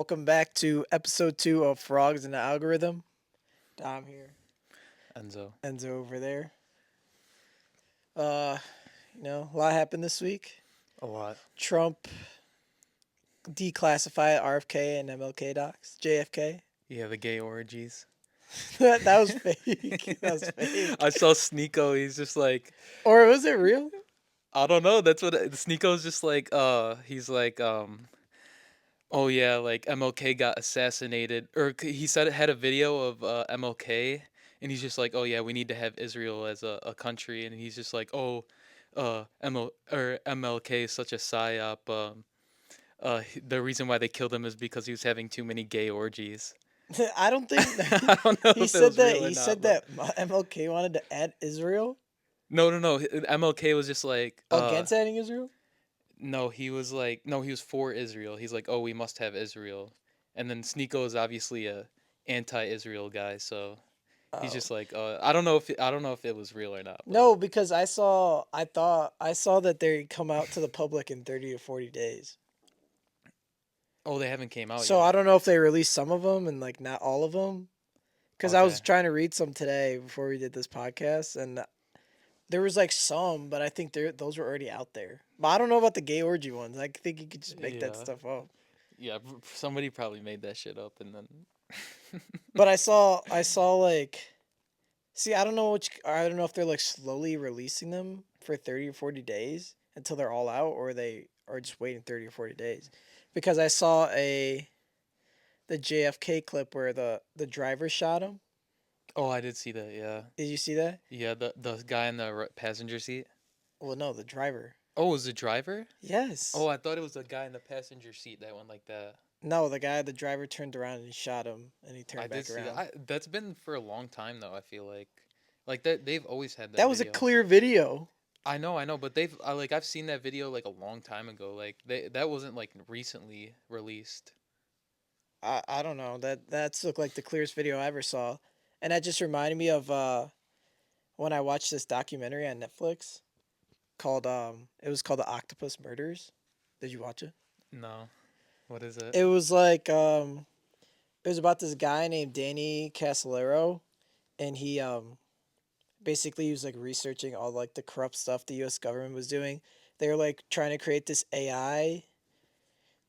Welcome back to episode 2 of Frogs in the Algorithm. Dom here, Enzo. Enzo over there. Uh, a lot happened this week. A lot. Trump declassified RFK and MLK docs. JFK. Yeah, the gay orgies. That was fake. That was fake. I saw Sneeko. He's just like, Or was it real? I don't know. That's what Sneeko's just like. He's like, oh yeah, like MLK got assassinated, or he said it had a video of MLK, and he's just like, oh yeah, we need to have Israel as a country, and he's just like, oh, MLK is such a psyop. The reason why they killed him is because he was having too many gay orgies. I don't think I don't know he if it said was that. real or He not, said but that MLK wanted to add Israel no. MLK was just like, against adding Israel. no, he was like, no, he was for Israel. He's like, oh, we must have Israel, and then Sneeko is obviously a anti-Israel guy, so he's Oh just like, I don't know if it was real or not, but no, because I saw that they come out to the public in 30 to 40 days. oh, they haven't came out So I yet. don't know if they released some of them and like not all of them. Because I was Okay, trying to read some today before we did this podcast, and there was like some, but I think those were already out there. But I don't know about the gay orgy ones. I think you could just make that yeah, stuff up. yeah. Somebody probably made that shit up, and then But I saw like, see, I don't know if they're like slowly releasing them for 30 or 40 days until they're all out, or they are just waiting 30 or 40 days. Because I saw the JFK clip where the driver shot him. oh, I did see that. Yeah, Did you see that? yeah. The guy in the passenger seat. Well, no, the driver. Oh, it was the driver? Oh, Yes. I thought it was the guy in the passenger seat that went like that. No, the driver turned around and shot him, and he I turned did back see that. around. That's been for a long time though. I feel like that they've always had that That was a video. clear video. I know, but I've seen that video like a long time ago. Like that wasn't like recently released. I don't know. That's looked like the clearest video I ever saw, and that just reminded me of when I watched this documentary on Netflix called it was called The Octopus Murders. Did you watch it? No, what is it? It was like it was about this guy named Danny Casolaro, and he was like researching all like the corrupt stuff the U.S. government was doing. They were like trying to create this AI.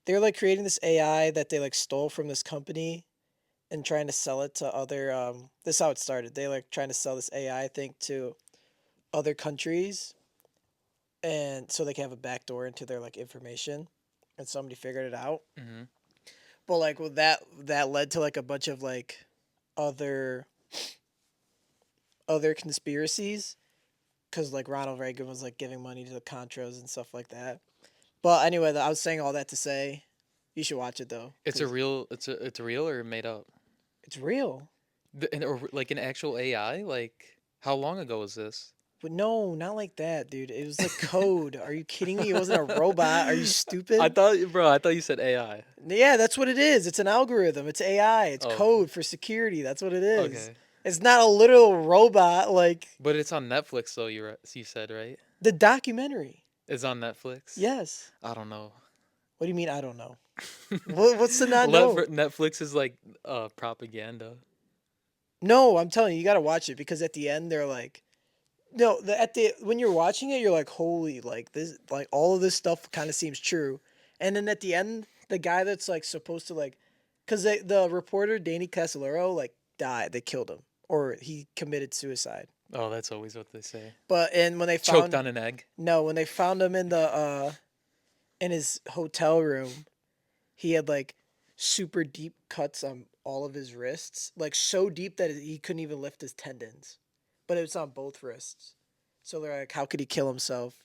They were like creating this AI that they like stole from this company and trying to sell it to other. This is how it started. They like trying to sell this AI, I think, to other countries, and so they can have a backdoor into their like information. And somebody figured it out. Mm-hmm. But like, well, that led to like a bunch of like other other conspiracies because like Ronald Reagan was like giving money to the Contras and stuff like that. But anyway, I was saying all that to say, you should watch it though, It's a because real. It's real or made up. it's real. Or like an actual AI. Like how long ago was this? But no, not like that, dude. It was like code. Are you kidding me? It wasn't a robot. Are you stupid? I thought you said AI. Yeah, that's what it is. It's an algorithm. It's AI. It's Oh, okay. code for security. That's what it is. Okay. It's not a literal robot like But it's on Netflix though. You said right. the documentary. It's on Netflix. Yes. I don't know. What do you mean? I don't know. What's the not know? Netflix is like propaganda. No, I'm telling you, you gotta watch it because at the end they're like, no, at the when you're watching it, you're like, holy, like this, like all of this stuff kind of seems true, and then at the end, the guy that's like supposed to like, cause the reporter Danny Casolaro like died, they killed him or he committed suicide. Oh, that's always what they say. But and when they Choked found on an egg. no, when they found him in the in his hotel room, he had like super deep cuts on all of his wrists, like so deep that he couldn't even lift his tendons. But it was on both wrists. So they're like, how could he kill himself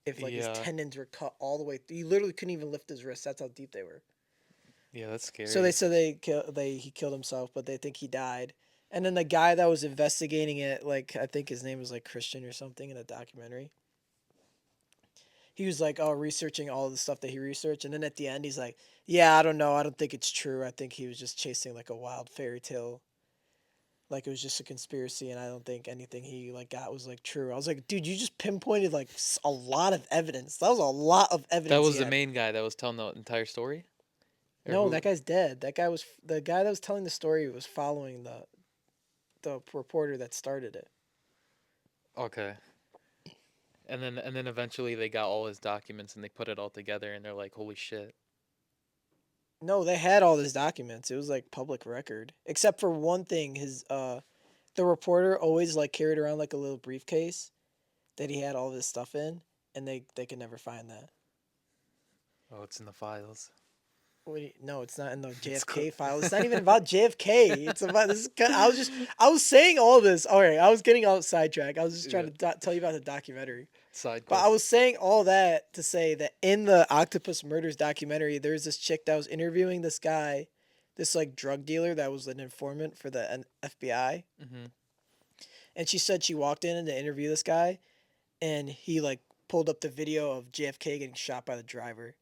if like his Yeah, tendons were cut all the way? He literally couldn't even lift his wrists. That's how deep they were. yeah, that's So they scary. said he killed himself, but they think he died. And then the guy that was investigating it, like I think his name was like Christian or something in a documentary. He was like, oh, researching all the stuff that he researched, and then at the end, he's like, yeah, I don't know, I don't think it's true. I think he was just chasing like a wild fairy tale, like it was just a conspiracy, and I don't think anything he like got was like true. I was like, dude, you just pinpointed like a lot of evidence. That was a lot of That evidence he was the had. main guy that was telling the entire story, Or No, who? that guy's dead. That guy was the guy that was telling the story was following the reporter that started it. Okay. And then eventually they got all his documents and they put it all together and they're like, holy shit. No, they had all his documents. It was like public record, except for one thing. His the reporter always like carried around like a little briefcase that he had all this stuff in, and they could never find that. Oh, it's in the files. Wait, no, it's not in the It's JFK file. It's not even about JFK. It's about this. I was saying all this. All right, I was getting all sidetracked. I was just trying yeah. to tell you about the documentary. Side But I quest. was saying all that to say that in the Octopus Murders documentary, there's this chick that was interviewing this guy, this like drug dealer that was an informant for the FBI, Mm-hmm. and she said she walked in to interview this guy, and he like pulled up the video of JFK getting shot by the driver,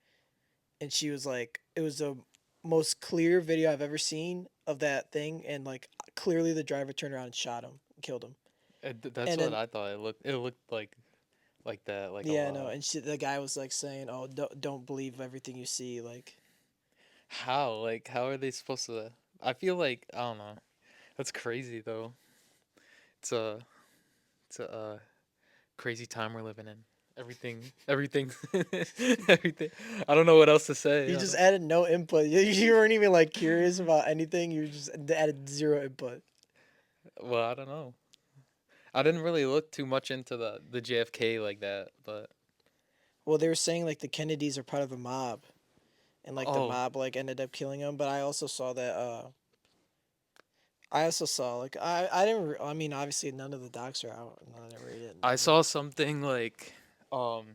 and she was like, it was the most clear video I've ever seen of that thing, and like clearly the driver turned around and shot him, killed him, That's and what then I thought. It looked like that, like a yeah, no, lot. and the guy was like saying, "Oh, don't believe everything you see." Like, How? Like, how are they supposed to? I feel like I don't know. That's crazy though. It's a it's a crazy time we're living in. Everything, everything. I don't know what else to say. you just added no input. You weren't even like curious about anything. You just added zero input. Well, I don't know. I didn't really look too much into the JFK like that, but Well, they were saying like the Kennedys are part of a mob, and like the oh, mob like ended up killing him. But I also saw that. I also saw like I didn't. I mean, obviously none of the docs are out. And I never read it. I saw something like um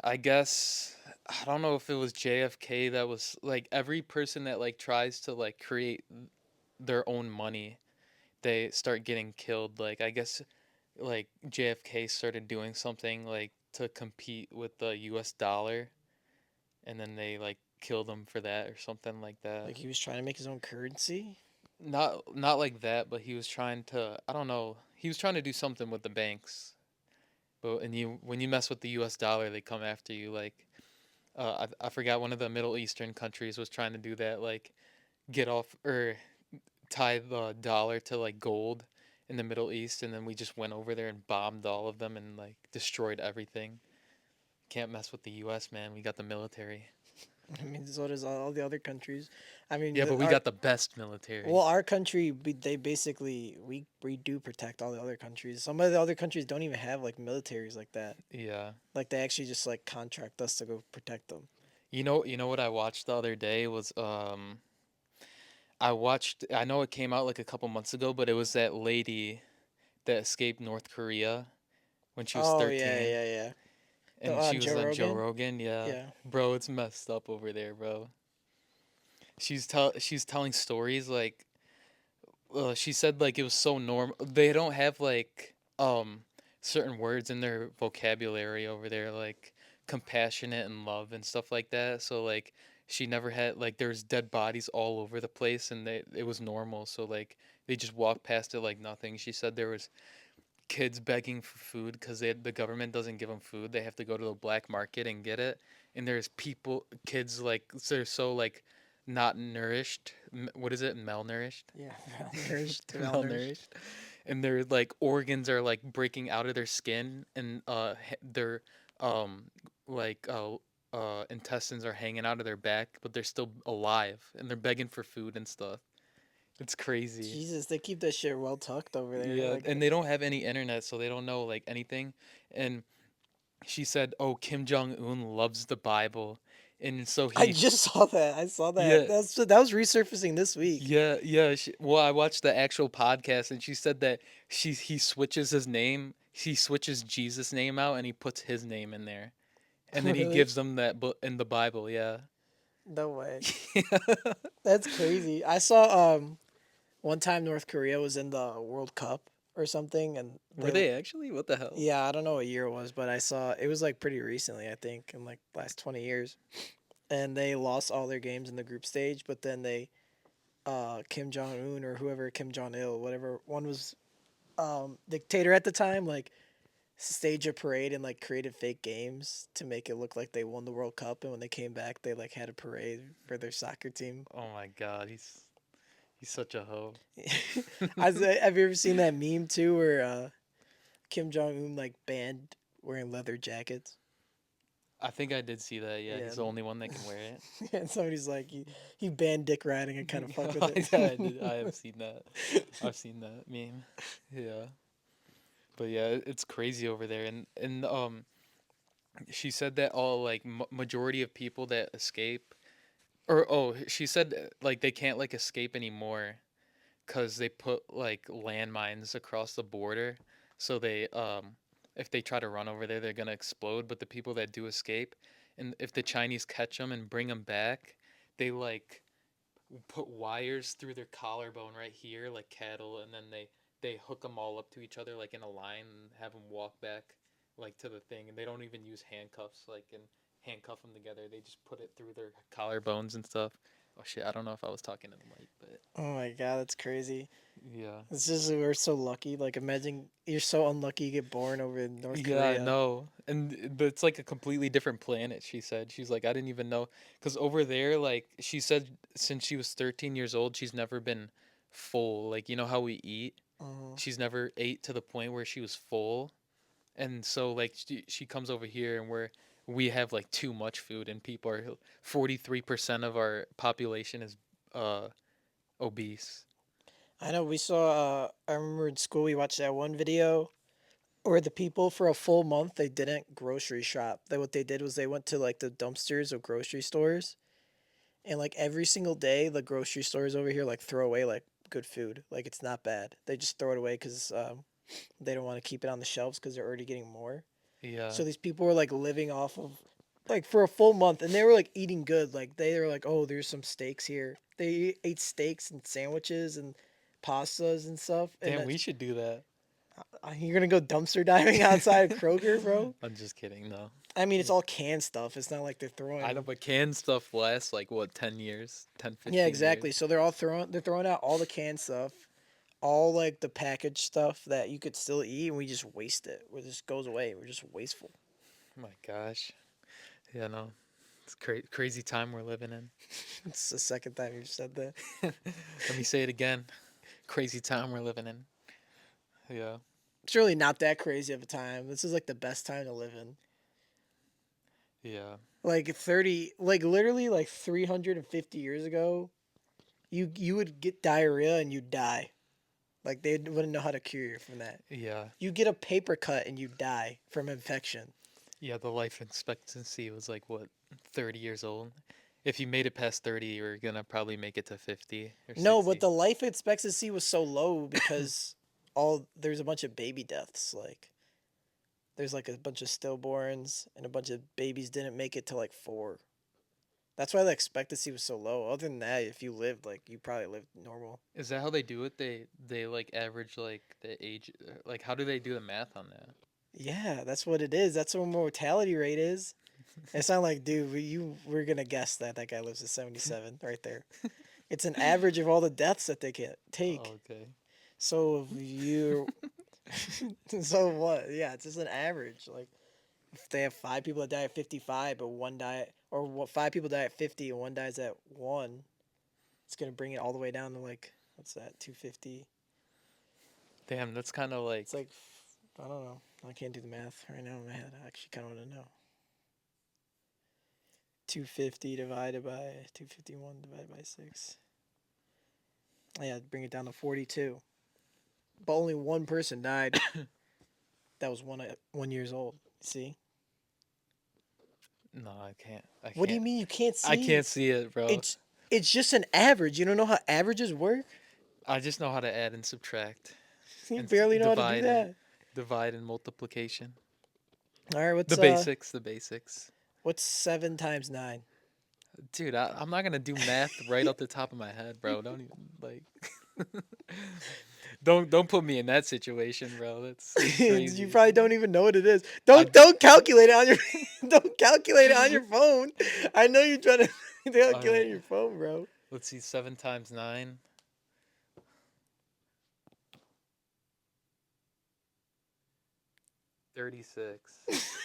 I guess I don't know if it was JFK that was like every person that like tries to like create their own money, they start getting killed. Like I guess like JFK started doing something like to compete with the US dollar and then they like killed him for that or something like that. Like he was trying to make his own currency. Not like that, but he was trying to I don't know, he was trying to do something with the banks. But and you when you mess with the US dollar, they come after you like I forgot one of the Middle Eastern countries was trying to do that, like get off or tie the dollar to like gold in the Middle East, and then we just went over there and bombed all of them and like destroyed everything. Can't mess with the U.S., man. We got the military. I mean, so does all the other countries. I mean, Yeah, but we our got the best military. well, our country, they basically we do protect all the other countries. Some of the other countries don't even have like militaries like that. Yeah. Like they actually just like contract us to go protect them. You know what I watched the other day was I know it came out like a couple months ago, but it was that lady that escaped North Korea when she was Oh yeah, 13 yeah, yeah. The and she was Joe on Joe Rogan. Rogan. Yeah. Yeah. Bro, it's messed up over there, bro. She's telling stories like she said like it was so normal. They don't have like certain words in their vocabulary over there like compassionate and love and stuff like that. So like she never had like there's dead bodies all over the place and it was normal. So like they just walked past it like nothing. She said there was kids begging for food because the government doesn't give them food. They have to go to the black market and get it. And there's kids like they're so like not nourished. What is it? Malnourished. Yeah, malnourished, malnourished. Malnourished. And their like organs are like breaking out of their skin, and their um like intestines are hanging out of their back, but they're still alive, and they're begging for food and stuff. It's crazy. Jesus, they keep that shit well tucked over there. Yeah, Like and they don't have any internet, so they don't know like anything. And she said, "Oh, Kim Jong Un loves the Bible," and so I he, just saw that. I saw that. yeah, That was resurfacing this week. yeah. Well, I watched the actual podcast, and she said that he switches his name. He switches Jesus' name out, and he puts his name in there, and then he Really? gives them that book in the Bible. Yeah. No way. That's crazy. I saw one time North Korea was in the World Cup or something, and Were they actually? What the hell? yeah, I don't know what year it was, but I saw it was like pretty recently, I think, in like last 20 years, and they lost all their games in the group stage, but then they Kim Jong Un or whoever Kim Jong Il, whatever one was dictator at the time, like stage a parade and like created fake games to make it look like they won the World Cup, and when they came back, they like had a parade for their soccer team. Oh my god, he's such a hoe. Have you ever seen that meme too, where Kim Jong Un like banned wearing leather jackets? I think I did see that. Yeah, Yeah, he's the only one that can wear it. and somebody's like, he banned dick riding and kind of fuck with I did. it. I have seen that. I've seen that meme. Yeah, but yeah, it's crazy over there, and she said that all like majority of people that escape, or she said like they can't like escape anymore because they put like landmines across the border, so they if they try to run over there, they're gonna explode. But the people that do escape, and if the Chinese catch them and bring them back, they like put wires through their collarbone right here, like cattle, and then they hook them all up to each other like in a line and have them walk back like to the thing, and they don't even use handcuffs like and handcuff them together. They just put it through their collarbones and stuff. Oh shit, I don't know if I was talking to the mic, but Oh my god, that's crazy. yeah. It's just we're so lucky. Like, imagine you're so unlucky you get born over in North Yeah, I Korea. know. But it's like a completely different planet, she said. She's like, I didn't even know. Because over there, like, she said since she was 13 years old, she's never been full. Like, you know how we eat? Mhm. She's never ate to the point where she was full. And so, like, she comes over here and we have, like, too much food, and people are 43% of our population is uh, obese. I know we saw. I remember in school we watched that one video where the people for a full month they didn't grocery shop. What they did was they went to like the dumpsters of grocery stores, and like every single day the grocery stores over here like throw away like good food. Like, it's not bad. They just throw it away because they don't want to keep it on the shelves because they're already getting more. Yeah. So these people were like living off of like for a full month, and they were like eating good. Like, they were like, oh, there's some steaks here. They ate steaks and sandwiches and pastas and stuff. And Damn, we that's, should do that. you're gonna go dumpster diving outside of Kroger, bro? I'm just kidding, no. I mean, it's all canned stuff. It's not like they're I know, throwing. but canned stuff lasts like what, 10 years? 10, Yeah, 15 years? exactly. So they're throwing out all the canned stuff, all like the packaged stuff that you could still eat, and we just waste it. It just goes away. We're just wasteful. Oh my gosh. Yeah, no. It's crazy time we're living in. It's the second time you've said that. Let me say it again. Crazy time we're living in. Yeah. It's really not that crazy of a time. This is like the best time to live in. Yeah. Like 30, like literally like 350 years ago, you would get diarrhea and you'd die. Like, they wouldn't know how to cure you from that. Yeah. You get a paper cut and you die from infection. Yeah, the life expectancy was like what, 30 years old. If you made it past 30, you're gonna probably make it to 50 or No, but 60. the life expectancy was so low because all there's a bunch of baby deaths. Like, there's like a bunch of stillborns and a bunch of babies didn't make it to like 4. That's why the expectancy was so low. Other than that, if you lived, like, you probably lived normal. Is that how they do it? They like average like the age, like how do they do the math on that? Yeah, that's what it is. That's what mortality rate is. It's not like, dude, we're gonna guess that that guy lives to 77 right there. It's an average of all the deaths that they can take. Okay. So if you, so what? Yeah, it's just an average. Like, if they have 5 people that die at 55, but one die, or what, 5 people die at 50 and one dies at 1, it's gonna bring it all the way down to like, what's that, 250? Damn, that's kind of like It's like, I don't know. I can't do the math right now in my head. I actually kind of want to know. 250 divided by 251 divided by 6. Yeah, bring it down to 42. But only one person died that was 1 years old. See? no, I can't. I What do you can't. mean you can't I see? can't see it, bro. It's it's just an average. You don't know how averages work? I just know how to add and subtract You and barely know how to do that. divide and multiplication. All right, The basics, the basics. what's 7 times 9? Dude, I'm not gonna do math right off the top of my head, bro. Don't even like. Don't put me in that situation, bro. That's You crazy. probably don't even know what it is. I Don't calculate it on your don't calculate it on your phone. I know you're trying to all calculate right. on your phone, bro. Let's see. 7 times 9. 36.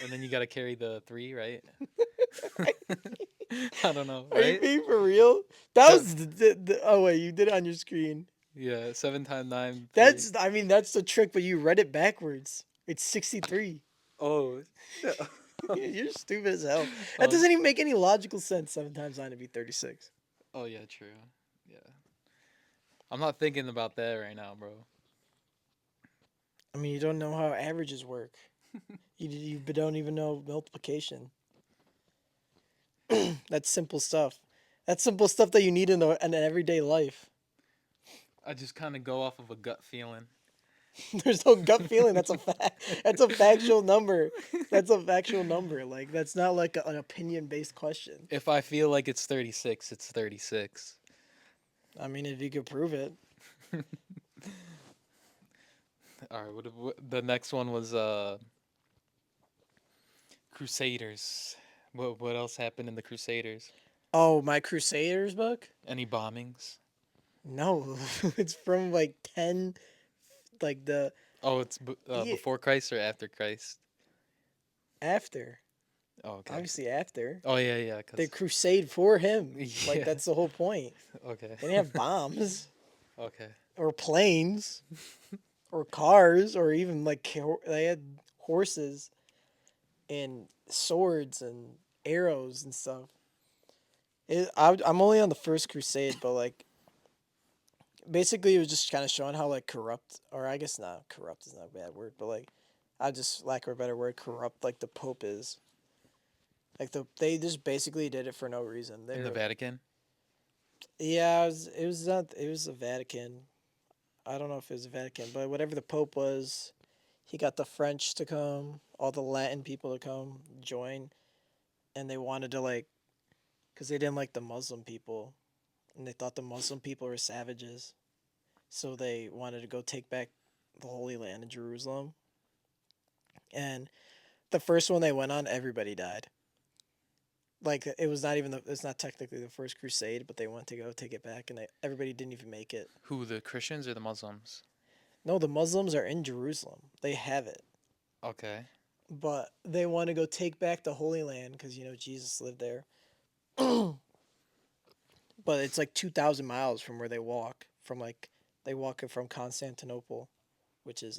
And then you gotta carry the 3, right? Right? I don't know, Are you right? being for real? That Se- was oh wait, you did it on your screen. yeah, 7 times 9, 3. That's, I mean, that's the trick, but you read it backwards. It's 63. Oh, You're stupid as hell. That oh, doesn't even make any logical sense. 7 times 9 to be 36. oh, yeah, true. Yeah. I'm not thinking about that right now, bro. I mean, you don't know how averages work. You don't even know multiplication. That's simple stuff. That's simple stuff that you need in an everyday life. I just kind of go off of a gut feeling. There's no gut feeling. That's a fact. That's a factual number. That's a factual number. Like, that's not like an opinion based question. If I feel like it's 36, it's 36. I mean, if you could prove it. All right, the next one was Crusaders. What else happened in the Crusaders? Oh, my Crusaders book? Any bombings? No, it's from like 10, like the, Oh, it's yeah, before Christ or after Christ? after. Oh, okay. Obviously, after. Oh yeah, yeah, They cause crusade for him. Like, yeah. that's the whole point. Okay. They didn't have bombs Okay. or planes or cars or even like they had horses and swords and arrows and stuff. I'm only on the first crusade, but like basically it was just kind of showing how like corrupt, or I guess not corrupt is not a bad word, but like I just lack of a better word, corrupt like the Pope is. Like they just basically did it for no reason. In the They're Vatican. yeah, it was not, it was the Vatican. I don't know if it was the Vatican, but whatever the Pope was, he got the French to come, all the Latin people to come join, and they wanted to like, cause they didn't like the Muslim people, and they thought the Muslim people were savages, so they wanted to go take back the Holy Land in Jerusalem. And the first one they went on, everybody died. Like it was not even it's not technically the first crusade, but they went to go take it back, and everybody didn't even make it. Who, the Christians or the Muslims? No, the Muslims are in Jerusalem. They have it, Okay. but they want to go take back the Holy Land because Jesus lived there. But it's like 2,000 miles from where they walk. From like they walk it from Constantinople, which is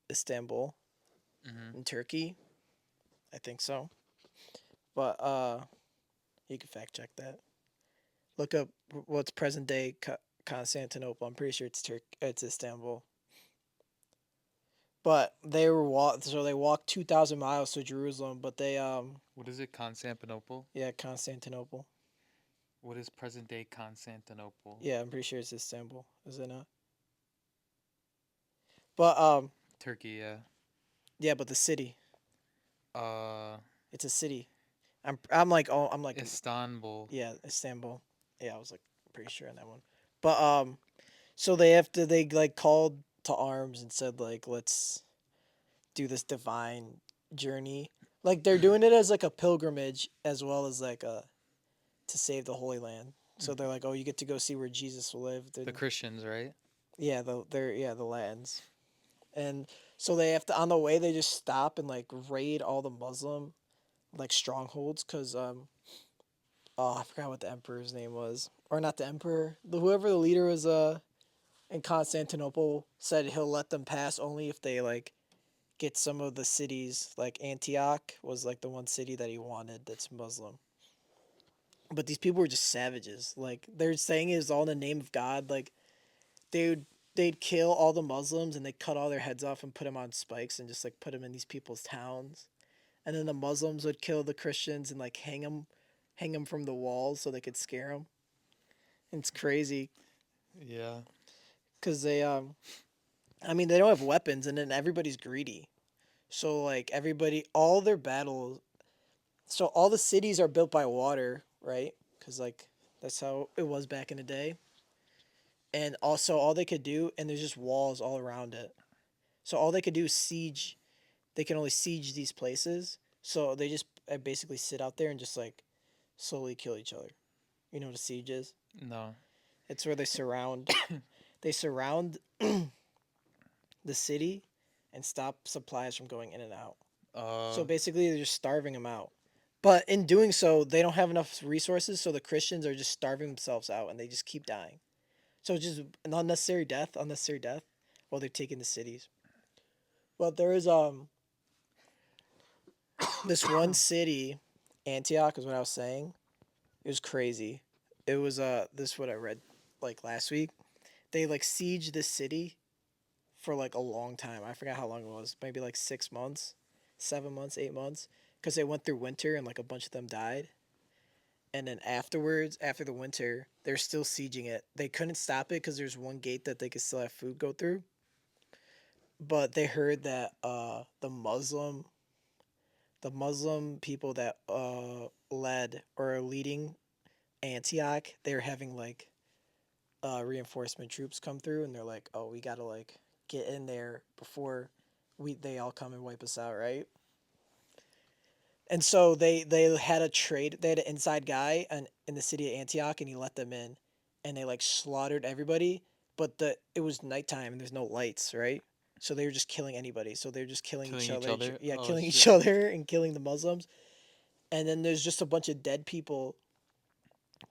Istanbul Mhm. in Turkey. I think so. But you can fact check that. Look up what's present day Constantinople. I'm pretty sure it's Istanbul. But so they walked 2,000 miles to Jerusalem. But they What is it? Constantinople. yeah, Constantinople. What is present day Constantinople? Yeah, I'm pretty sure it's Istanbul. Is it not? But Turkey. Yeah. yeah, but the city. Uh, It's a city. I'm like, oh, I'm like, Istanbul. yeah, Istanbul. Yeah, I was like pretty sure on that one. But so they like called to arms and said like, let's do this divine journey. Like they're doing it as like a pilgrimage as well as like a to save the Holy Land. So they're like, oh, you get to go see where Jesus lived, The and Christians, right? yeah, the Latins, and so they have to on the way they just stop and like raid all the Muslim like strongholds because oh, I forgot what the emperor's name was, or not the emperor, whoever the leader was in Constantinople said he'll let them pass only if they like get some of the cities. Like Antioch was like the one city that he wanted that's Muslim. But these people were just savages. Like they're saying it is all in the name of God. Like they'd kill all the Muslims and they cut all their heads off and put them on spikes and just like put them in these people's towns. And then the Muslims would kill the Christians and like hang them from the walls so they could scare them. It's crazy Yeah. because I mean they don't have weapons and then everybody's greedy. So like everybody, all their battles, so all the cities are built by water, right? Because like that's how it was back in the day. And also all they could do, and there's just walls all around it. So all they could do is siege. They can only siege these places. So they just basically sit out there and just like slowly kill each other. You know what a siege is? No. It's where they surround the city and stop supplies from going in and out. Uh, So basically, they're just starving them out. But in doing so, they don't have enough resources, so the Christians are just starving themselves out, and they just keep dying. So it's just an unnecessary death, while they're taking the cities. But there is this one city, Antioch is what I was saying. It was crazy. It was this is what I read like last week. They like sieged this city for like a long time. I forgot how long it was. Maybe like 6 months, 7 months, 8 months, because they went through winter and like a bunch of them died. And then afterwards, after the winter, they're still sieging it. They couldn't stop it because there's one gate that they could still have food go through. But they heard that the Muslim people that led or are leading Antioch, they're having like reinforcement troops come through, and they're like, oh, we gotta like get in there before they all come and wipe us out, right? And so they had a trade. They had an inside guy in the city of Antioch, and he let them in, and they like slaughtered everybody. But it was nighttime and there's no lights, right? So they were just killing anybody. So they're just killing each killing each other. other. Yeah, Oh killing each shit. other and killing the Muslims. And then there's just a bunch of dead people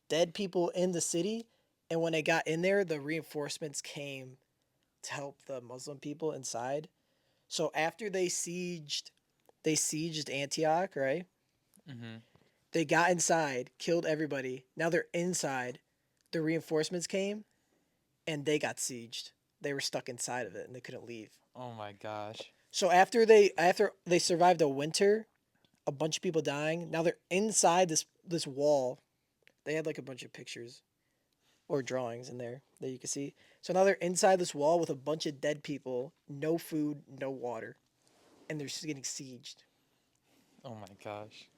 in the city. And when they got in there, the reinforcements came to help the Muslim people inside. So after they sieged Antioch, right? Mhm. They got inside, killed everybody. Now they're inside. The reinforcements came and they got sieged. They were stuck inside of it and they couldn't leave. Oh my gosh. So after they survived a winter, a bunch of people dying. Now they're inside this wall. They had like a bunch of pictures or drawings in there that you can see. So now they're inside this wall with a bunch of dead people, no food, no water, and they're just getting sieged. Oh my gosh.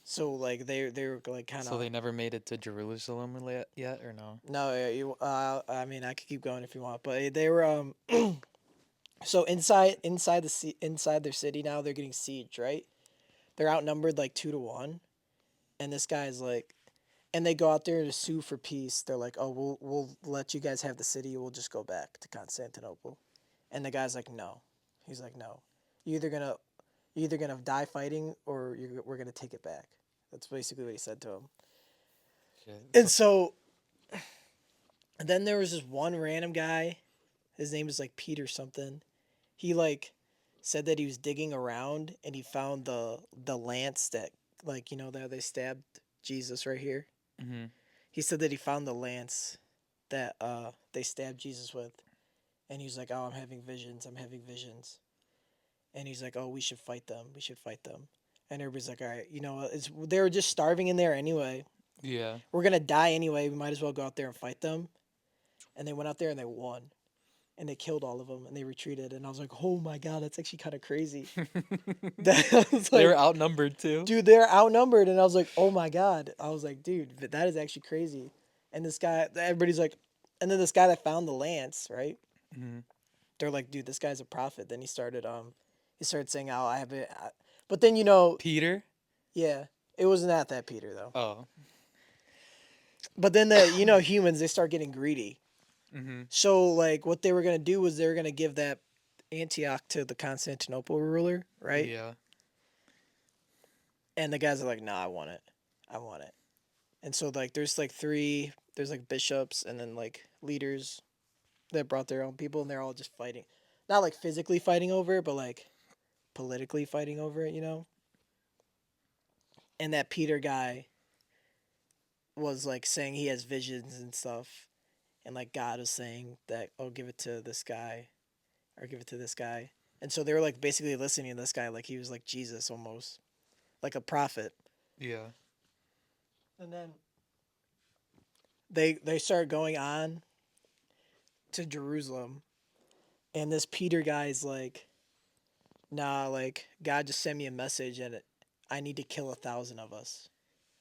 So like they were like kind So of they never made it to Jerusalem yet, or no? no. I mean I could keep going if you want, but they were so inside their city now they're getting sieged, right? They're outnumbered like 2 to 1, and this guy's like, and they go out there to sue for peace. They're like, oh, we'll let you guys have the city. We'll just go back to Constantinople, and the guy's like, no. He's like, no. You either gonna you're either gonna die fighting or we're gonna take it back. That's basically what he said to him. Shit. And so then there was this one random guy. His name is like Peter something. He like said that he was digging around and he found the lance that like that they stabbed Jesus right here. Mhm. He said that he found the lance that they stabbed Jesus with, and he's like, "Oh, I'm having visions. I'm having visions." And he's like, "Oh, we should fight them. We should fight them." And everybody's like, "All right, they were just starving in there anyway. Yeah. We're gonna die anyway. We might as well go out there and fight them." And they went out there and they won, and they killed all of them and they retreated. And I was like, "Oh my god, that's actually kind of crazy." That I was They were like, outnumbered too. dude, they're outnumbered. And I was like, oh my God. I was like, dude, that is actually crazy. And this guy, everybody's like, and then this guy that found the lance, right? Mhm. They're like, dude, this guy's a prophet. Then he started saying, oh, I have it. But then, Peter. yeah, it wasn't that Peter though. Oh. But then humans, they start getting greedy. Mhm. So like what they were going to do was they were going to give that Antioch to the Constantinople ruler, right? Yeah. And the guys are like, nah, I want it. I want it. And so like there's like bishops and then like leaders that brought their own people and they're all just fighting. Not like physically fighting over it, but like politically fighting over it. And that Peter guy was like saying he has visions and stuff. And like God was saying that, oh, give it to this guy or give it to this guy. And so they were like basically listening to this guy like he was like Jesus almost, like a prophet. Yeah. And then they started going on to Jerusalem, and this Peter guy's like, nah, like God just sent me a message and I need to kill 1,000 of us.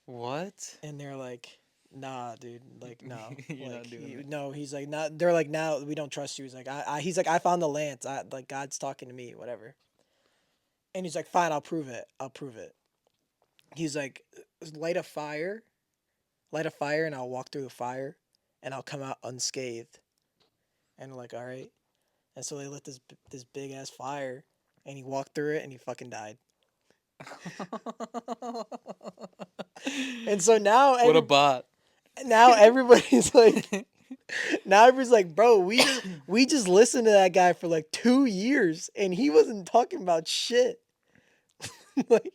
What? And they're like, nah, dude, like no, You're like not doing it. no. He's like, not. They're like, now we don't trust you. He's like, he's like, I found the lance. Like God's talking to me, whatever. And he's like, fine, I'll prove it. I'll prove it. He's like, light a fire, and I'll walk through the fire, and I'll come out unscathed. And they're like, all right. And so they lit this big ass fire, and he walked through it and he fucking died. And so What a bot. now everybody's like, now everybody's like, bro, we just listened to that guy for like 2 years and he wasn't talking about shit. like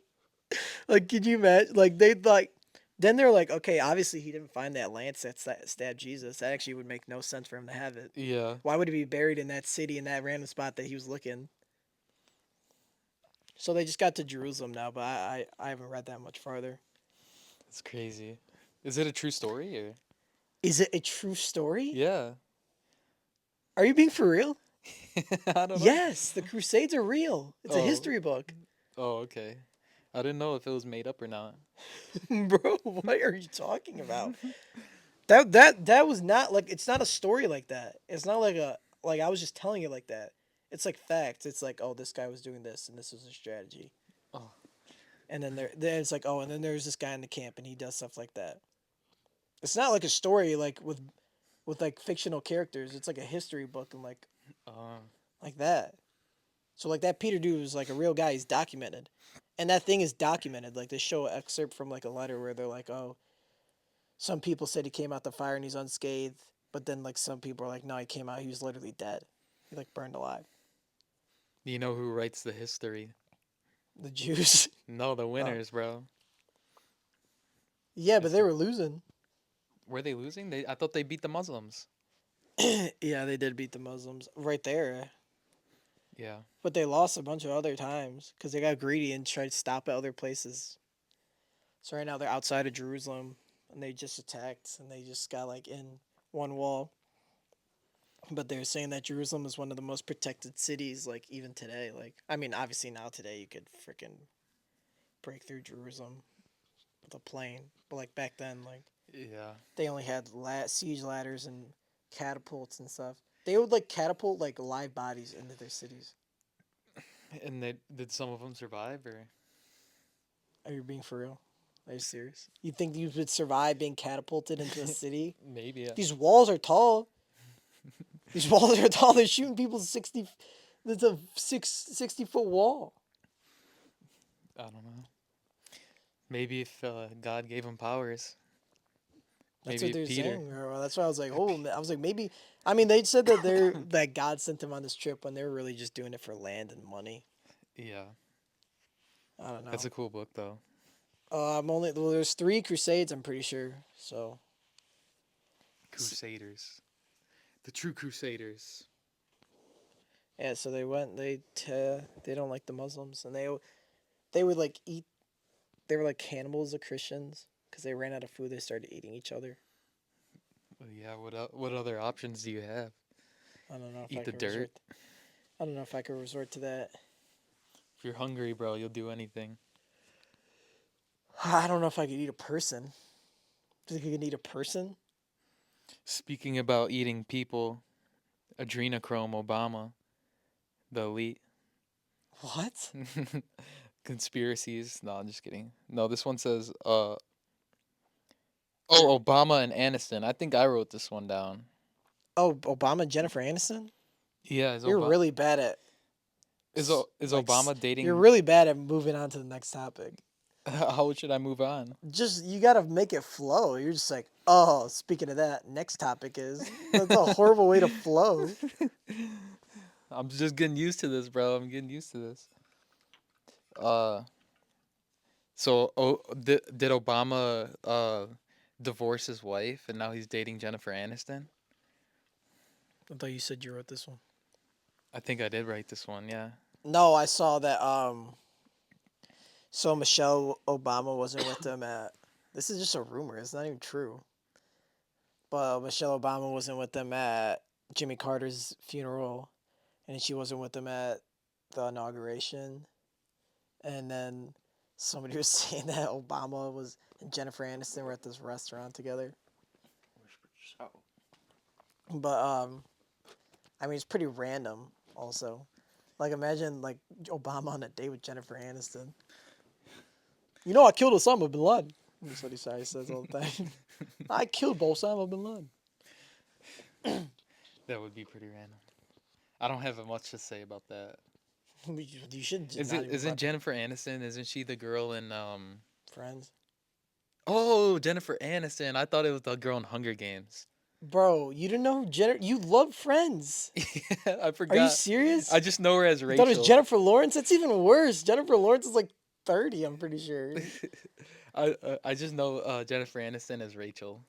like could you imagine? Like they like then they're like, okay, obviously he didn't find that lance that stabbed Jesus. That actually would make no sense for him to have it. Yeah, Why would he be buried in that city in that random spot that he was looking? So they just got to Jerusalem now, but I haven't read that much farther. it's crazy. Is it a true story or? Is it a true story? Yeah. Are you being for real? I don't know. Yes, the Crusades are real. It's a Oh, history book. oh, okay. I didn't know if it was made up or not. Bro, what are you talking about? That was not like it's not a story like that. It's not like a like I was just telling you like that. It's like facts. It's like, oh, this guy was doing this and this was a strategy. Oh, And then it's like, oh, and then there's this guy in the camp and he does stuff like that. It's not like a story like with like fictional characters. It's like a history book and uh, like that. So like that Peter dude was like a real guy. He's documented, and that thing is documented. Like they show an excerpt from like a letter where they're like, oh, some people said he came out the fire and he's unscathed, but then like some people are like, no, he came out. He was literally dead. He like burned alive. you know who writes the history? The Jews. No, the Oh. winners, bro. Yeah, but It's they the, were losing. were they losing? I thought they beat the Muslims. Yeah, they did beat the Muslims right there, Yeah. but they lost a bunch of other times because they got greedy and tried to stop at other places. So right now they're outside of Jerusalem and they just attacked and they just got like in one wall. But they're saying that Jerusalem is one of the most protected cities, like even today. Like I mean, obviously now today you could freaking break through Jerusalem with a plane, but like back then, like Yeah. they only had siege ladders and catapults and stuff. They would like catapult like live bodies into their cities. And they did some of them survive or? Are you being for real? Are you serious? You think you would survive being catapulted into a city? Maybe. Yeah. These walls are tall. These walls are tall. They're shooting people 60. That's a 60-foot wall. I don't know. Maybe if God gave him powers. That's Maybe what if they're Peter. saying. That's why I was like, oh, I was like, maybe. I mean, they said that that God sent them on this trip when they were really just doing it for land and money. Yeah. I don't That's know. a cool book though. I'm only well. There's 3 Crusades. I'm pretty sure. So Crusaders. The true Crusaders. yeah. So they went. They don't like the Muslims, and they would like eat. They were like cannibals of Christians because they ran out of food. They started eating each other. Well, yeah. What other options do you have? I don't know if Eat I the could dirt. resort. I don't know if I could resort to that. If you're hungry, bro, you'll do anything. I don't know if I could eat a person. Do you think you could eat a person? Speaking about eating people, adrenochrome Obama, the elite. What? Conspiracies. No, I'm just kidding. No, this one says oh, Obama and Aniston. I think I wrote this one down. Oh, Obama and Jennifer Aniston? Yeah, You're really bad at Is like Obama you're dating? really bad at moving on to the next topic. How should I move on? Just you gotta make it flow. You're just like, oh, speaking of that, next topic is that's a horrible way to flow. I'm just getting used to this, bro. I'm getting used to this. Uh, so did Obama divorce his wife and now he's dating Jennifer Aniston? I thought you said you wrote this one. I think I did write this one. Yeah. No, I saw that. So Michelle Obama wasn't with them at. This is just a rumor. It's not even true. But Michelle Obama wasn't with them at Jimmy Carter's funeral, and she wasn't with them at the inauguration. And then somebody was saying that Obama was and Jennifer Aniston were at this restaurant together. But I mean, it's pretty random. Also, like imagine like Obama on a date with Jennifer Aniston. You know, I killed Osama bin Laden. That's what he says all the time. I killed Osama bin Laden. That would be pretty random. I don't have much to say about that. You should just Is not it even isn't watch Jennifer Aniston? Isn't she the girl in Friends. Oh, Jennifer Aniston. I thought it was the girl in Hunger Games. Bro, you didn't know who You love Friends. Yeah, I Are you forgot. I serious? just know her as You thought it was Rachel. Jennifer Lawrence? That's even worse. Jennifer Lawrence is like 30, I'm pretty sure. I just know Jennifer Aniston as Rachel.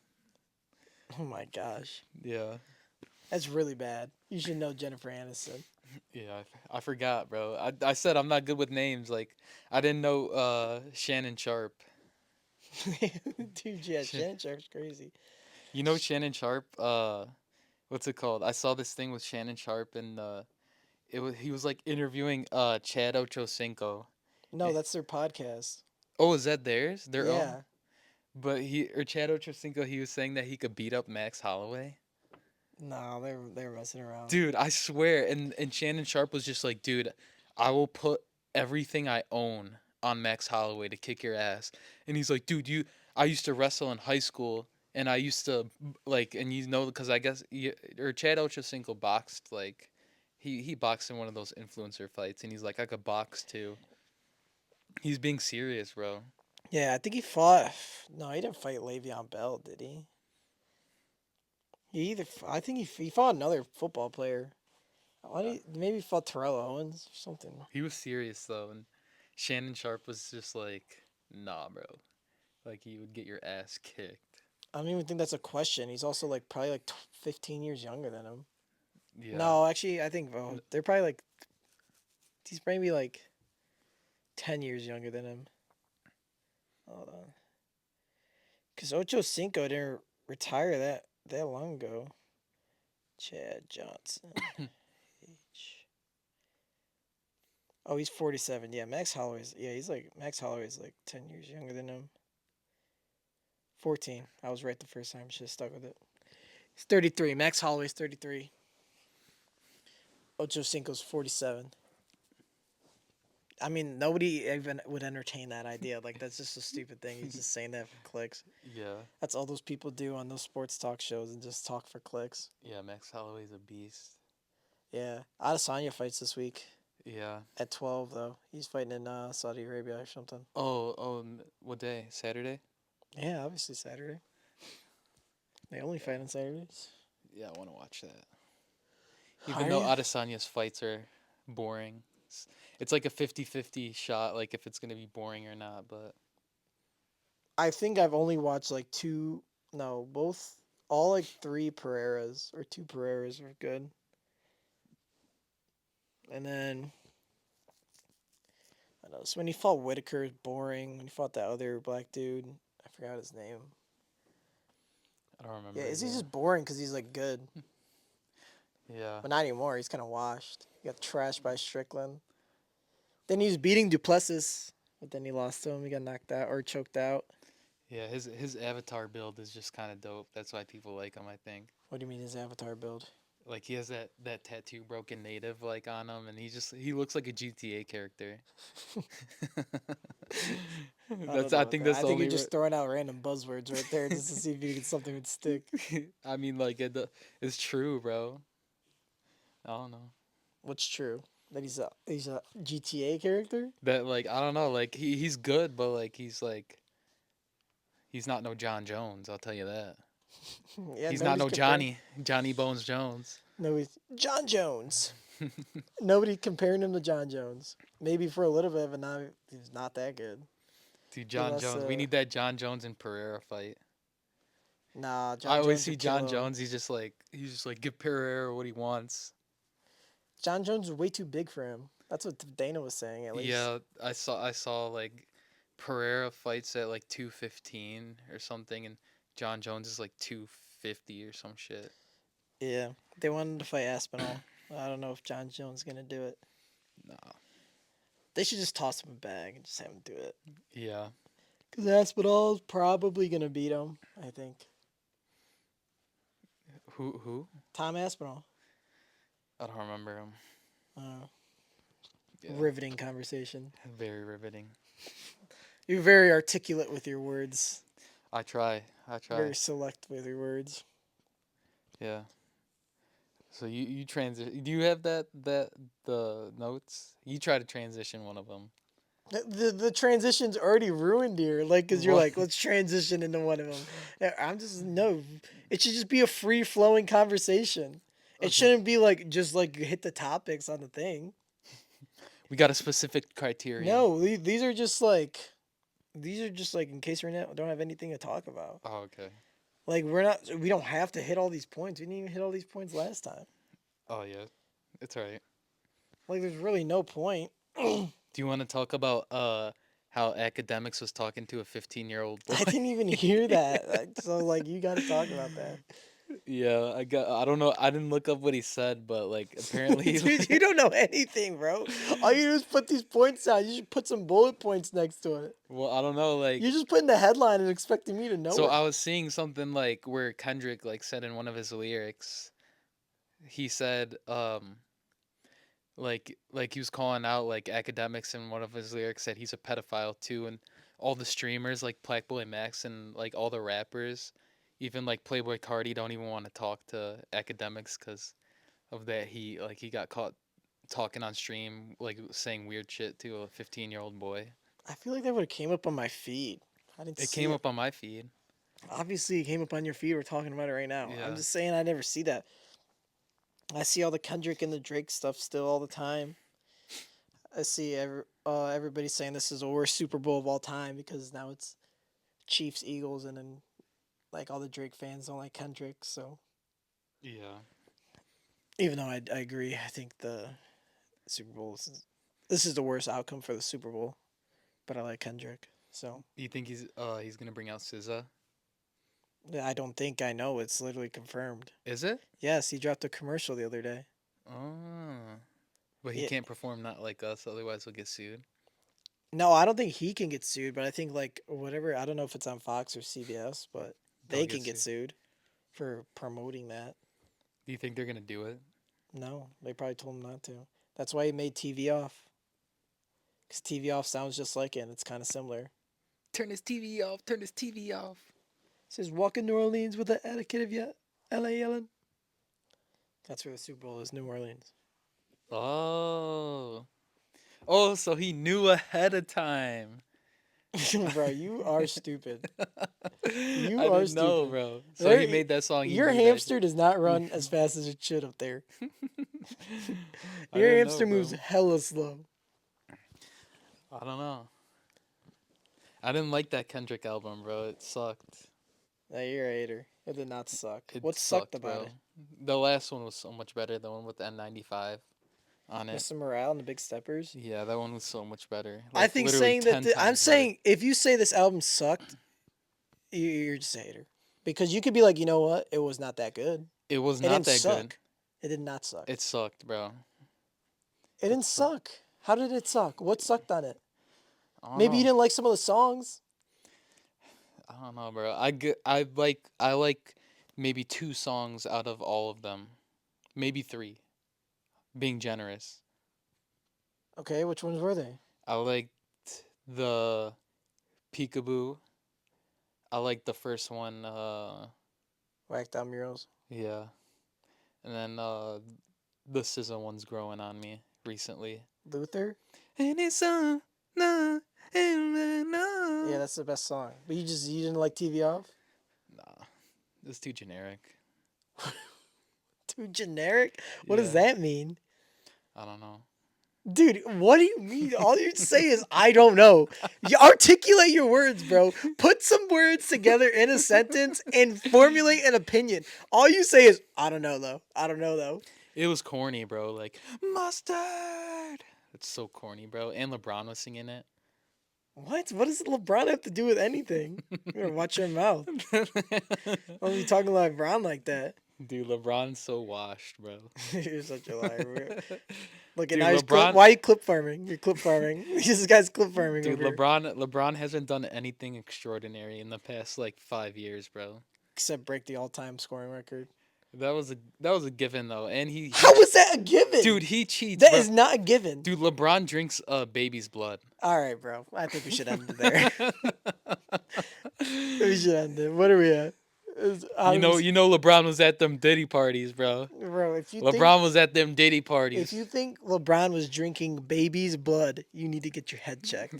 Oh my gosh. Yeah. That's really bad. You should know Jennifer Aniston. Yeah, I forgot, bro. I said I'm not good with names. Like I didn't know Shannon Sharp. Dude, yeah, Sh- Shannon Sharp's crazy. You know Shannon Sharp? What's it called? I saw this thing with Shannon Sharp and he was like interviewing Chad Ochocinco. No, Eh, that's their podcast. Oh, is that theirs? Their own? Yeah. But Chad Ochocinco, he was saying that he could beat up Max Holloway. No, they're messing around. Dude, I swear. And Shannon Sharp was just like, dude, I will put everything I own on Max Holloway to kick your ass. And he's like, dude, I used to wrestle in high school, and I used to like, and you know, because I guess or Chad Ochocinco boxed like, he boxed in one of those influencer fights, and he's like, I could box too. He's being serious, bro. Yeah, I think he fought. No, he didn't fight Le'Veon Bell, did he? I think he fought another football player. Uh, Maybe he fought Terrell Owens or something. He was serious though, and Shannon Sharp was just like, nah, bro. Like he would get your ass kicked. I don't even think that's a question. He's also like probably like 15 years younger than him. Yeah. No, actually, I think N- they're probably like he's maybe like 10 years younger than him. Hold on, because Ocho Cinco didn't retire that long ago. Chad Johnson. Age. Oh, he's 47. Yeah, Max Holloway's like 10 years younger than him. 14. I was right the first time. Should have stuck with it. He's 33. Max Holloway's 33. Ocho Cinco's 47. I mean, nobody even would entertain that idea. Like, that's just a stupid thing. He's just saying that for clicks. Yeah. That's all those people do on those sports talk shows and just talk for clicks. Yeah, Max Holloway's a beast. Yeah. Adesanya fights this week Yeah. at 12, though. He's fighting in Saudi Arabia or something. What day? Saturday? Yeah, obviously Saturday. They only fight on Saturdays. Yeah, I want to watch that. Even Are though you? Adesanya's fights are boring. It's like a 50-50 shot, like if it's going to be boring or not, but I think I've only watched like two. No, both. All like three Pereiras or two Pereiras were good. And then I know. So when he fought Whitaker, it was boring. When he fought that other black dude, I forgot his name. I don't Yeah, remember is he either. just boring because he's like good, Yeah. but not anymore. He's kind of washed. He got trashed by Strickland. Then he was beating Duplessis, but then he lost to him. He got knocked out or choked out. Yeah, his avatar build is just kind of dope. That's why people like him, I think. What do you mean his avatar build? Like he has that tattoo broken native like on him and he looks like a GTA character. I don't That's know I about think that. that's I the think you're only just throwing out random buzzwords right there just to see if you get something would stick. I mean like it's true, bro. I don't know. What's true? That he's a GTA character? That like I don't know, like he's good, but like he's not no John Jones, I'll tell you that. Yeah, He's not nobody's no comparing. Johnny Bones Jones. No, he's John Jones. Nobody comparing him to John Jones. Maybe for a little bit, but now he's not that good. Dude, He John lost. Jones. We need that John Jones and Pereira fight. Nah, I John always Jones see would kill John him. Jones. He's just like give Pereira what he wants. John Jones is way too big for him. That's what Dana was saying, at least. Yeah, I saw like Pereira fights at like 215 or something, and John Jones is like 250 or some shit. Yeah, they wanted to fight Aspinall. I don't know if John Jones is gonna do it. Nah. They should just toss him a bag and just have him do it. Yeah. Cause Aspinall's probably gonna beat him. I think Who? Tom Aspinall. I don't remember him. Uh, Yeah. Riveting conversation. Very riveting. You're very articulate with your words. I try. Very select with your words. Yeah. So you transition. Do you have that the notes? You try to transition one of them. The transition's already ruined here. Like, cause you're What? like, let's transition into one of them. I'm just no. It should just be a free flowing conversation. It Okay. shouldn't be like just like hit the topics on the thing. We got a specific criteria. No, these are just like in case we don't have anything to talk about. Oh, okay. Like we don't have to hit all these points. We didn't even hit all these points last time. Oh yeah, it's alright. Like there's really no point. I Do you want to talk about how academics was talking to a 15-year-old boy? didn't even hear that. So like you got to talk about that. Yeah, I don't know. I didn't look up what he said, but like apparently Dude, you don't know anything, bro. All you do is put these points down. You should put some bullet points next to it. well, I don't know like You're just putting the headline and expecting me to know so it. I was seeing something like where Kendrick like said in one of his lyrics, he said like he was calling out like academics in one of his lyrics said he's a pedophile too and all the streamers like Black Max and like all the rappers even like Playboy Cardi don't even want to talk to academics cuz of that he got caught talking on stream like saying weird shit to a 15-year-old boy. I feel like that would have came up on my feed. I didn't It see came it. up on my feed. Obviously, it came up on your feed. We're talking about it right now. I'm Yeah. just saying I never see that. I see all the Kendrick and the Drake stuff still all the time. I see everybody saying this is the worst Super Bowl of all time because now it's Chiefs Eagles and then like all the Drake fans don't like Kendrick. So Yeah. even though I agree, I think the Super Bowl this is the worst outcome for the Super Bowl. But I like Kendrick. So You think he's going to bring out SZA? I don't think I know. It's literally confirmed. Is it? Yes, he dropped a commercial the other day. Oh. But he Yeah. can't perform not like us otherwise he'll get sued. No, I don't think he can get sued, but I think like whatever. I don't know if it's on Fox or CBS, but They'll they get can get sued. sued for promoting that. Do you think they're going to do it? No, they probably told him not to. That's why he made TV off. Because TV off sounds just like it, and it's kind of similar. Turn his TV off. Turn his TV off. It says, walk in New Orleans with the etiquette of yet LA yelling. That's where the Super Bowl is, New Orleans. Oh. Oh, so he knew ahead of time. Bro, you are stupid. You I are didn't know, stupid. bro. So he There, made that song. He your knew that hamster shit. does not run as fast as it should up there. I Your didn't know, hamster moves bro. hella slow. I don't know. I didn't like that Kendrick album, bro. It sucked. Now you're a hater. It did not suck. It What sucked sucked, about bro. it? The last one was so much better. The one with the N95 on it. Mr. Morale and the Big Steppers. Yeah, that one was so much better. I Like think literally saying that 10 I'm times better. saying if you say this album sucked, you're just a hater. Because you could be like, you know what? It was not that good. It was It not didn't that good. suck. It did not suck. It sucked, bro. It It didn't sucked. suck. How did it suck? What sucked on it? I don't Maybe you know. didn't like some of the songs. I don't know, bro. I like maybe two songs out of all of them. Maybe three. Being generous. Okay, which ones were they? I liked the Peekaboo. I liked the first one, Whacked out murals. yeah. And then the SZA one's growing on me recently. Luther. And it's no, Yeah, no. that's the best song. But you didn't like TV off. Nah, it's too generic. Too generic. What does Yeah, that mean? I don't know. Dude, what do you mean? All you say is I don't know. You articulate your words, bro. Put some words together in a sentence and formulate an opinion. All you say is I don't know though. I don't know though. It was corny, bro. Like mustard. It's so corny, bro. And LeBron was singing it. What? What does LeBron have to do with anything? You better watch your mouth. Don't be talking like LeBron like that. Dude, LeBron's so washed, bro. You're such a liar, bro. Look, and Dude, now he's LeBron. why are you clip farming? You're clip farming. This guy's clip farming Dude, over here. LeBron hasn't done anything extraordinary in the past like 5 years, bro. Except break the all-time scoring record. That was a given though, and How was that a given? dude he cheats, That bro. is not a given. Dude, LeBron drinks a baby's blood. All right, bro. I think we should end it there. We should end it. What are we at? You know LeBron was at them Diddy parties, bro. Bro, LeBron was at them Diddy if parties. you think LeBron was drinking baby's blood, you need to get your head checked.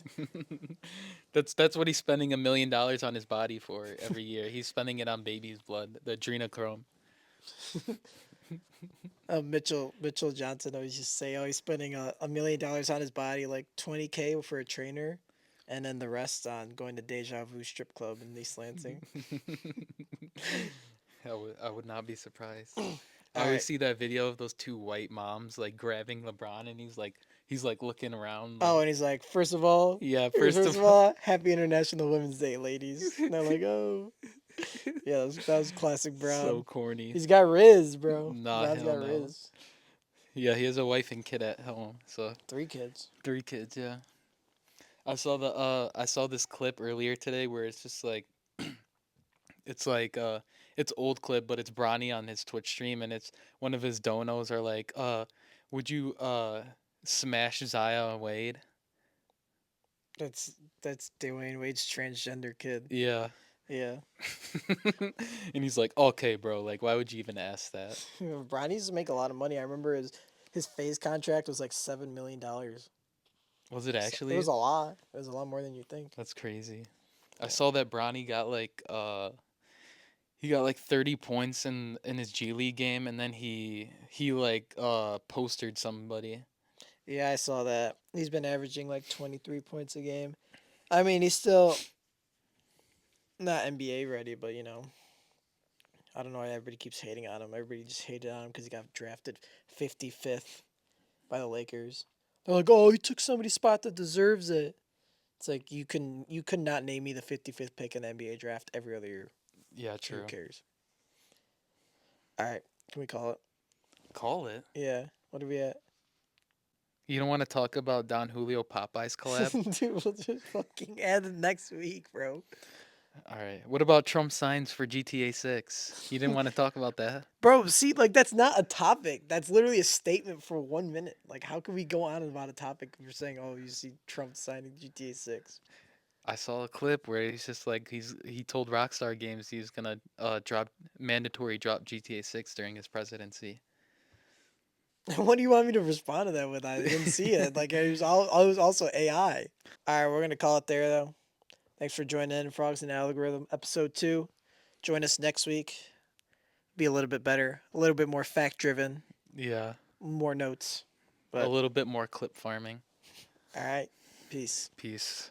That's what he's spending $1 million on his body for every year. He's spending it on baby's blood, the adrenochrome. Mitchell Johnson always just say, oh, he's spending $1 million on his body, like 20K for a trainer, and then the rest on going to Deja Vu strip club in East Lansing. I would not be surprised. I All always right. see that video of those two white moms like grabbing LeBron, and he's like looking around like, Oh, and he's like, first of all, yeah, first first of of all. all, Happy International Women's Day, ladies. And I'm like, oh, yeah, that was classic So Brown. corny. He's got Riz, bro. Nah, Brown's got hell no. Riz. Yeah, he has a wife and kid at home, so 3 kids. 3 kids. Yeah, I saw this clip earlier today where it's just like it's like it's old clip, but it's Bronny on his Twitch stream, and it's one of his donos are like, would you smash Zaya Wade? That's that's Dwayne Wade's transgender kid. Yeah. Yeah. And he's like, okay, bro, like, why would you even ask that? Brian used to make a lot of money. I remember his phase contract was like $7 million. Was it So it actually? was a lot. It was a lot more than you think. That's crazy. I Yeah. saw that Bronny got like he got like 30 points in his G League game, and then he like postered somebody. Yeah, I saw that. He's been averaging like 23 points a game. I mean, he's still not NBA ready, but I don't know why everybody keeps hating on him. Everybody just hated on him because he got drafted 55th by the Lakers. They're like, "Oh, he took somebody's spot that deserves it." It's like you could not name me the 55th pick in the NBA draft every other year. Yeah, Who true. cares? All right, can we call it? Call it. Yeah. What are we at? You don't want to talk about Don Julio Popeyes collab? Dude, we'll just fucking add it next week, bro. All right. What about Trump signs for GTA 6? You didn't want to talk about that? Bro, see, like that's not a topic. That's literally a statement for 1 minute. Like, how can we go on about a topic if you're saying, "Oh, you see Trump signing GTA 6?" I saw a clip where he's just like he told Rockstar Games he's gonna drop GTA 6 during his presidency. What do you want me to respond to that with? I didn't see it. Like, it was also AI. All right, we're gonna call it there though. Thanks for joining in, Frogs and Algorithm, episode 2. Join us next week. Be a little bit better, a little bit more fact driven, Yeah, more notes. a But little bit more clip farming. all right, peace. Peace.